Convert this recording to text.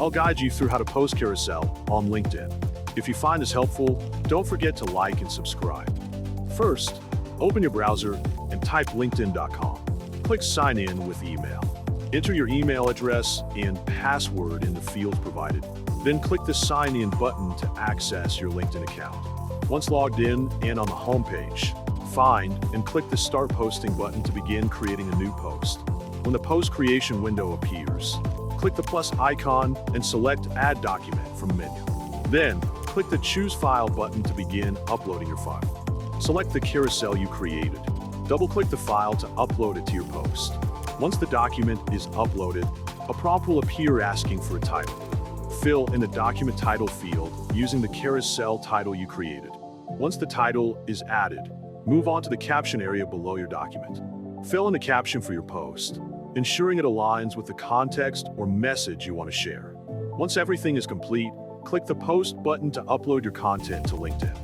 I'll guide you through how to post carousel on LinkedIn. If you find this helpful, don't forget to like and subscribe. First, open your browser and type linkedin.com. Click sign in with email. Enter your email address and password in the fields provided. Then click the sign in button to access your LinkedIn account. Once logged in and on the home page, find and click the Start Posting button to begin creating a new post. When the post creation window appears, click the plus icon and select Add Document from the menu. Then, click the Choose File button to begin uploading your file. Select the carousel you created. Double-click the file to upload it to your post. Once the document is uploaded, a prompt will appear asking for a title. Fill in the document title field using the carousel title you created. Once the title is added, move on to the caption area below your document. Fill in the caption for your post, ensuring it aligns with the context or message you want to share. Once everything is complete, click the Post button to upload your content to LinkedIn.